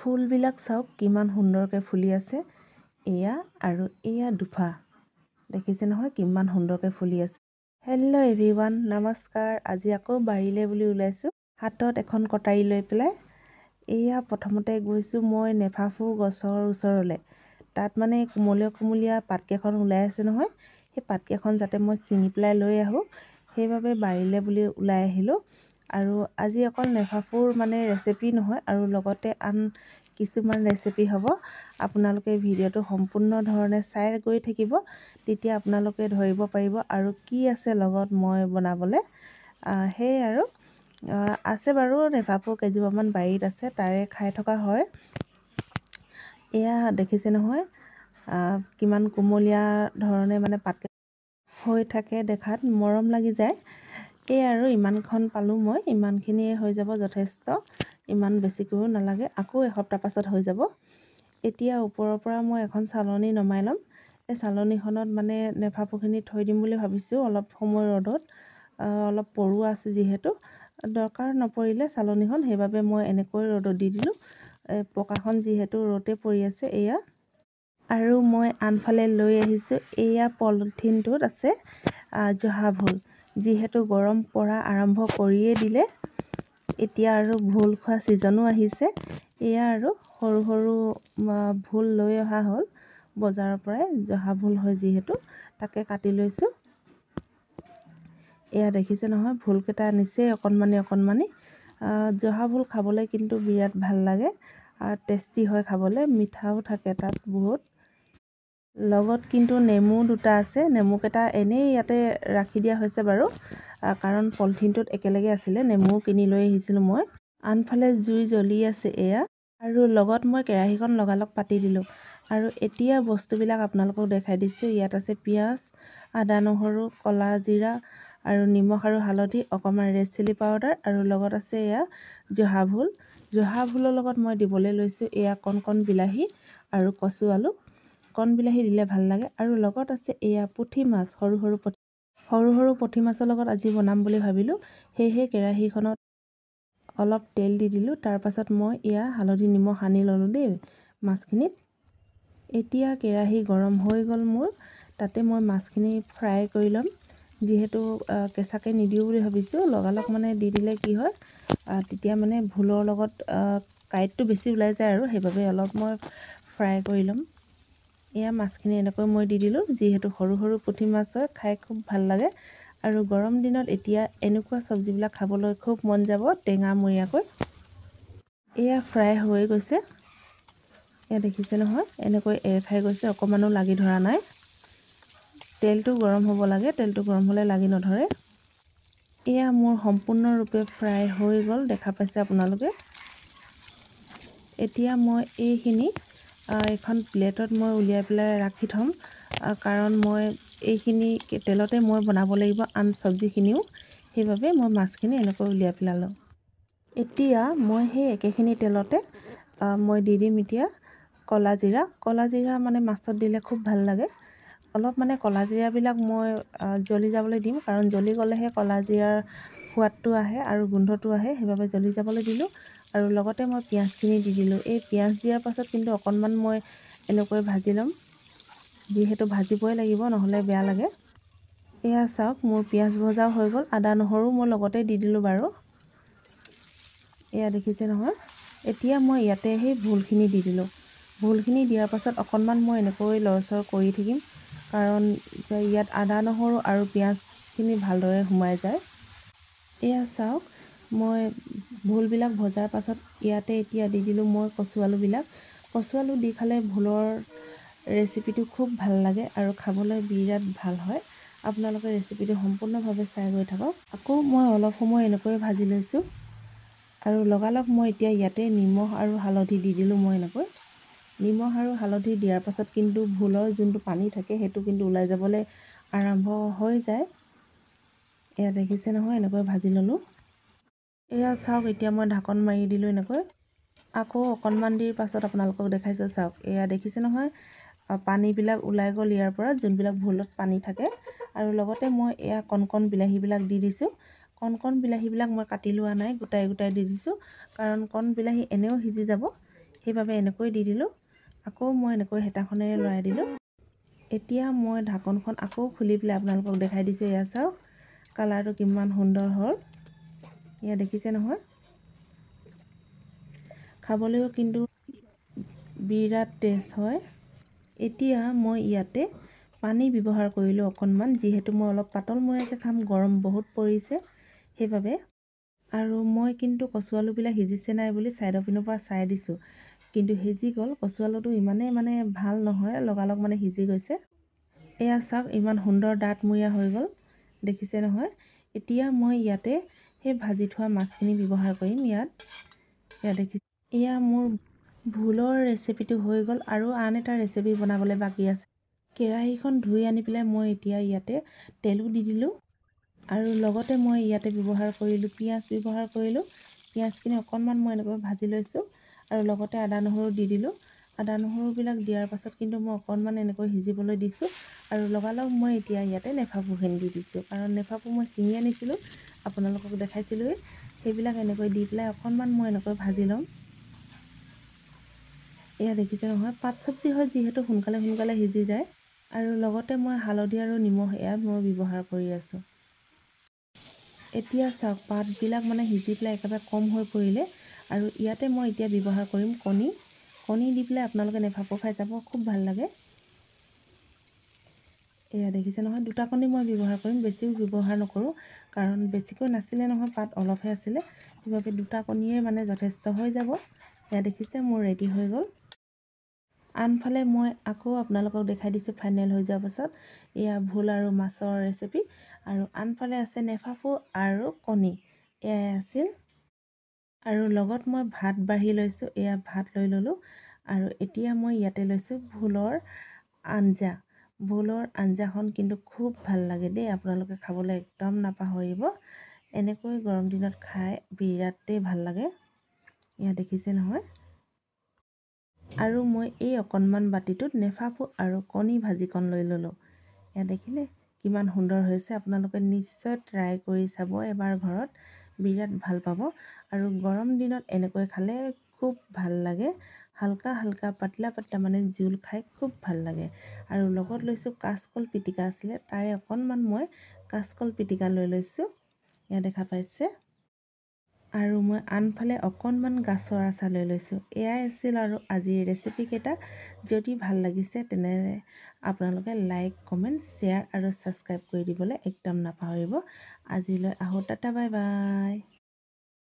ফুলবিলাক চাওক কিমান সুন্দৰকৈ ফুলি আছে। এয়া আৰু এয়া দুফা, দেখিছে নহয় কিমান সুন্দৰকৈ ফুলি আছে। হেল্ল' এভৰিৱান, নমস্কাৰ। আজি আকৌ বাৰীলৈ বুলি ওলাইছোঁ, হাতত এখন কটাৰী লৈ পেলাই। এয়া প্ৰথমতে গৈছোঁ মই নেফাফু গছৰ ওচৰলৈ। তাত মানে কুমলীয়া পাতকেইখন ওলাই আছে নহয়, সেই পাতকেইখন যাতে মই ছিঙি পেলাই লৈ আহোঁ, সেইবাবে বাৰীলৈ বুলি ওলাই আহিলোঁ। আৰু আজি অকল নেফাফুৰ মানে ৰেচিপি নহয়, আৰু লগতে আন কিছুমান ৰেচিপি হ'ব। আপোনালোকে ভিডিঅ'টো সম্পূৰ্ণ ধৰণে চাই গৈ থাকিব, তেতিয়া আপোনালোকে ধৰিব পাৰিব আৰু কি আছে লগত মই বনাবলৈ। সেয়ে আৰু আছে বাৰু নেফাফু কেইজোপামান বাৰীত আছে, তাৰে খাই থকা হয়। এয়া দেখিছে নহয় কিমান কুমলীয়া ধৰণে মানে পাত হৈ থাকে, দেখাত মৰম লাগি যায়। এই আৰু ইমানখন পালোঁ মই, ইমানখিনিয়ে হৈ যাব যথেষ্ট, ইমান বেছিকৈও নালাগে। আকৌ এসপ্তাহ পাছত হৈ যাব। এতিয়া ওপৰৰ পৰা মই এখন চালনী নমাই ল'ম। এই চালনীখনত মানে নেফাফুখিনি থৈ দিম বুলি ভাবিছোঁ অলপ সময় ৰ'দত। অলপ পৰুৱা আছে যিহেতু, দৰকাৰ নপৰিলে চালনীখন, সেইবাবে মই এনেকৈ ৰ'দত দি দিলোঁ। পকাখন যিহেতু ৰ'দে পৰি আছে। এয়া আৰু মই আনফালে লৈ আহিছোঁ, এয়া পলিথিনটোত আছে জহা ভোল। যিহেতু গৰম পৰা আৰম্ভ কৰিয়ে দিলে, এতিয়া আৰু ভোল খোৱা ছিজনো আহিছে। এয়া আৰু সৰু সৰু ভোল লৈ অহা হ'ল বজাৰৰ পৰাই, জহা ভোল হয় যিহেতু, তাকে কাটি লৈছোঁ। এয়া দেখিছে নহয় ভোলকেইটা নিচেই অকণমানি। জহা ভোল খাবলৈ কিন্তু বিৰাট ভাল লাগে আৰু টেষ্টি হয় খাবলৈ, মিঠাও থাকে তাত বহুত। লগত কিন্তু নেমু দুটা আছে, নেমুকেইটা এনেই ইয়াতে ৰাখি দিয়া হৈছে বাৰু, কাৰণ পলিথিনটোত একেলগে আছিলে। নেমু কিনি লৈ আহিছিলোঁ মই। আনফালে জুই জ্বলি আছে এয়া, আৰু লগত মই কেৰাহীখন লগালগ পাতি দিলোঁ। আৰু এতিয়া বস্তুবিলাক আপোনালোকক দেখাই দিছোঁ। ইয়াত আছে পিঁয়াজ, আদা নহৰু, ক'লা জিৰা আৰু নিমখ আৰু হালধি, অকণমান ৰেড চিলি পাউডাৰ, আৰু লগত আছে এয়া জহা ভোল। জহা ভোলৰ লগত মই দিবলৈ লৈছোঁ এয়া কণ বিলাহী আৰু কচু আলু। কণ বিলাহী দিলে ভাল লাগে। আৰু লগত আছে এয়া পুঠি মাছ, সৰু সৰু পুঠি মাছৰ লগত আজি বনাম বুলি ভাবিলোঁ। সেয়েহে কেৰাহীখনত অলপ তেল দি দিলোঁ। তাৰপাছত মই এয়া হালধি নিমখ সানি ল'লোঁ দেই মাছখিনিত। এতিয়া কেৰাহী গৰম হৈ গ'ল মোৰ, তাতে মই মাছখিনি ফ্ৰাই কৰি ল'ম। যিহেতু কেঁচাকৈ নিদিওঁ বুলি ভাবিছোঁ, লগালগ মানে দি দিলে কি হয়, তেতিয়া মানে ভোলৰ লগত কাঁইটটো বেছি ওলাই যায়, আৰু সেইবাবে অলপ মই ফ্ৰাই কৰি ল'ম। এয়া মাছখিনি এনেকৈ মই দি দিলোঁ, যিহেতু সৰু পুঠি মাছ হয়, খাই খুব ভাল লাগে। আৰু গৰম দিনত এতিয়া এনেকুৱা চব্জিবিলাক খাবলৈ খুব মন যাব, টেঙামৰীয়াকৈ। এয়া ফ্ৰাই হৈ গৈছে, এয়া দেখিছে নহয় এনেকৈ এৰ খাই গৈছে, অকণমানো লাগি ধৰা নাই। তেলটো গৰম হ'ব লাগে, তেলটো গৰম হ'লে লাগি নধৰে। এয়া মোৰ সম্পূৰ্ণৰূপে ফ্ৰাই হৈ গ'ল, দেখা পাইছে আপোনালোকে। এতিয়া মই এইখিনি এখন প্লেটত মই উলিয়াই পেলাই ৰাখি থ'ম, কাৰণ মই এইখিনি তেলতে মই বনাব লাগিব আন চব্জিখিনিও, সেইবাবে মই মাছখিনি এনেকৈ উলিয়াই পেলালোঁ। এতিয়া মই সেই একেখিনি তেলতে মই দি দিম এতিয়া ক'লা জিৰা মানে মাছত দিলে খুব ভাল লাগে। অলপ মানে ক'লা জিৰাবিলাক মই জ্বলি যাবলৈ দিম, কাৰণ জ্বলি গ'লেহে ক'লা জিৰাৰ সোৱাদটো আহে আৰু গোন্ধটো আহে, সেইবাবে জ্বলি যাবলৈ দিলোঁ। আৰু লগতে মই পিঁয়াজখিনি দি দিলোঁ। এই পিঁয়াজ দিয়াৰ পাছত কিন্তু অকণমান মই এনেকৈ ভাজি ল'ম, যিহেতু ভাজিবই লাগিব নহ'লে বেয়া লাগে। এয়া চাওক মোৰ পিঁয়াজ ভজাও হৈ গ'ল। আদা নহৰু মই লগতে দি দিলোঁ বাৰু, এয়া দেখিছে নহয়। এতিয়া মই ইয়াতে সেই ভোলখিনি দি দিলোঁ। ভোলখিনি দিয়াৰ পাছত অকণমান মই এনেকৈ লৰচৰ কৰি থাকিম, কাৰণ ইয়াত আদা নহৰু আৰু পিঁয়াজখিনি ভালদৰে সোমাই যায়। এয়া চাওক মই ভোলবিলাক ভজাৰ পাছত ইয়াতে এতিয়া দি দিলোঁ মই কচু আলুবিলাক। কচু আলু দি খালে ভোলৰ ৰেচিপিটো খুব ভাল লাগে আৰু খাবলৈ বিৰাট ভাল হয়। আপোনালোকে ৰেচিপিটো সম্পূৰ্ণভাৱে চাই গৈ থাকক। আকৌ মই অলপ সময় এনেকৈ ভাজি লৈছোঁ, আৰু লগালগ মই এতিয়া ইয়াতে নিমখ আৰু হালধি দি দিলোঁ। মই এনেকৈ নিমখ আৰু হালধি দিয়াৰ পাছত কিন্তু ভোলৰ যোনটো পানী থাকে সেইটো কিন্তু ওলাই যাবলৈ আৰম্ভ হৈ যায়। এয়া দেখিছে নহয় এনেকৈ ভাজি ল'লোঁ। এয়া চাওক এতিয়া মই ঢাকন মাৰি দিলোঁ এনেকৈ, আকৌ অকণমান দেৰিৰ পাছত আপোনালোকক দেখাইছোঁ। চাওক এয়া দেখিছে নহয় পানীবিলাক ওলাই গ'ল ইয়াৰ পৰা, যোনবিলাক ভোলত পানী থাকে। আৰু লগতে মই এয়া কণ বিলাহীবিলাক দি দিছোঁ। কণ বিলাহীবিলাক মই কাটি লোৱা নাই, গোটাই দি দিছোঁ, কাৰণ কণ বিলাহী এনেও সিজি যাব, সেইবাবে এনেকৈ দি দিলোঁ। আকৌ মই এনেকৈ হেতাখনেৰে লৰাই দিলোঁ। এতিয়া মই ঢাকনখন আকৌ খুলি পেলাই আপোনালোকক দেখাই দিছোঁ। এয়া চাওক কালাৰটো কিমান সুন্দৰ হ'ল, এয়া দেখিছে নহয়। খাবলৈও কিন্তু বিৰাট টেষ্ট হয়। এতিয়া মই ইয়াতে পানী ব্যৱহাৰ কৰিলোঁ অকণমান, যিহেতু মই অলপ পাতলময়াকৈ খাম, গৰম বহুত পৰিছে সেইবাবে। আৰু মই কিন্তু কচু আলুবিলাক সিজিছে নাই বুলি ছাইডৰ পিনৰ পৰা চাই দিছোঁ, কিন্তু সিজি গ'ল। কচু আলুটো ইমানেই মানে ভাল নহয়, লগালগ মানে সিজি গৈছে। এয়া চাওক ইমান সুন্দৰ ডাঠমূৰীয়া হৈ গ'ল, দেখিছে নহয়। এতিয়া মই ইয়াতে সেই ভাজি থোৱা মাছখিনি ব্যৱহাৰ কৰিম ইয়াত। এয়া দেখিছে, এয়া মোৰ ভোলৰ ৰেচিপিটো হৈ গ'ল। আৰু আন এটা ৰেচিপি বনাবলৈ বাকী আছে। কেৰাহীখন ধুই আনি পেলাই মই এতিয়া ইয়াতে তেলো দি দিলোঁ, আৰু লগতে মই ইয়াতে ব্যৱহাৰ কৰিলোঁ পিঁয়াজ ব্যৱহাৰ কৰিলোঁ। পিঁয়াজখিনি অকণমান মই এনেকৈ ভাজি লৈছোঁ, আৰু লগতে আদা নহৰু দি দিলোঁ। আদা নহৰুবিলাক দিয়াৰ পাছত কিন্তু মই অকণমান এনেকৈ সিজিবলৈ দিছোঁ, আৰু লগালগ মই এতিয়া ইয়াতে নেফাফুখিনি দি দিছোঁ, কাৰণ নেফাফু মই ছিঙি আনিছিলোঁ, আপোনালোকক দেখাইছিলোঁৱেই। সেইবিলাক এনেকৈ দি পেলাই অকণমান মই এনেকৈ ভাজি ল'ম। এয়া দেখিছে নহয়, পাত চব্জি হয় যিহেতু সোনকালে সোনকালে সিজি যায়। আৰু লগতে মই হালধি আৰু নিমখ এয়া মই ব্যৱহাৰ কৰি আছোঁ। এতিয়া চাওক পাতবিলাক মানে সিজি পেলাই একেবাৰে কম হৈ পৰিলে, আৰু ইয়াতে মই এতিয়া ব্যৱহাৰ কৰিম কণী। কণী দি পেলাই আপোনালোকে নেফাফু খাই চাব, খুব ভাল লাগে। এয়া দেখিছে নহয়, 2টা কণী মই ব্যৱহাৰ কৰিম, বেছিও ব্যৱহাৰ নকৰোঁ, কাৰণ বেছিকৈ নাছিলে নহয়, পাত অলপহে আছিলে, সেইবাবে 2টা কণীয়ে মানে যথেষ্ট হৈ যাব। এয়া দেখিছে মোৰ ৰেডি হৈ গ'ল। আনফালে মই আকৌ আপোনালোকক দেখাই দিছোঁ ফাইনেল হৈ যোৱাৰ পাছত, এয়া ভোল আৰু মাছৰ ৰেচিপি। আৰু আনফালে আছে নেফাফু আৰু কণী, এয়াই আছিল। আৰু লগত মই ভাত বাঢ়ি লৈছোঁ, এয়া ভাত লৈ ল'লোঁ। আৰু এতিয়া মই ইয়াতে লৈছোঁ ভোলৰ আঞ্জা। ভোলৰ আঞ্জাখন কিন্তু খুব ভাল লাগে দেই, আপোনালোকে খাবলৈ একদম নাপাহৰিব। এনেকৈ গৰম দিনত খাই বিৰাটেই ভাল লাগে। এয়া দেখিছে নহয়। আৰু মই এই অকণমান বাতিটোত নেফাফু আৰু কণী ভাজিকণ লৈ ল'লোঁ। এয়া দেখিলে কিমান সুন্দৰ হৈছে। আপোনালোকে নিশ্চয় ট্ৰাই কৰি চাব এবাৰ ঘৰত, বিৰাট ভাল পাব। আৰু গৰম দিনত এনেকৈ খালে খুব ভাল লাগে। হালকা হালকা পাতলা পাতলা মানে জোল খাই খুব ভাল লাগে। আৰু লগত লৈছোঁ কাচকল পিটিকা আছিলে, তাৰে অকণমান মই কাচকল পিটিকা লৈ লৈছোঁ, এয়া দেখা পাইছে। আৰু মই আনফালে অকণমান গাজৰ আচাৰ লৈ লৈছোঁ। এয়াই আছিল আৰু আজিৰ ৰেচিপিকেইটা। যদি ভাল লাগিছে তেনে আপোনালোকে লাইক, কমেণ্ট, শ্বেয়াৰ আৰু ছাবস্ক্ৰাইব কৰি দিবলৈ একদম নাপাহৰিব। আজিলৈ আহোঁ, টাটা বাই বাই।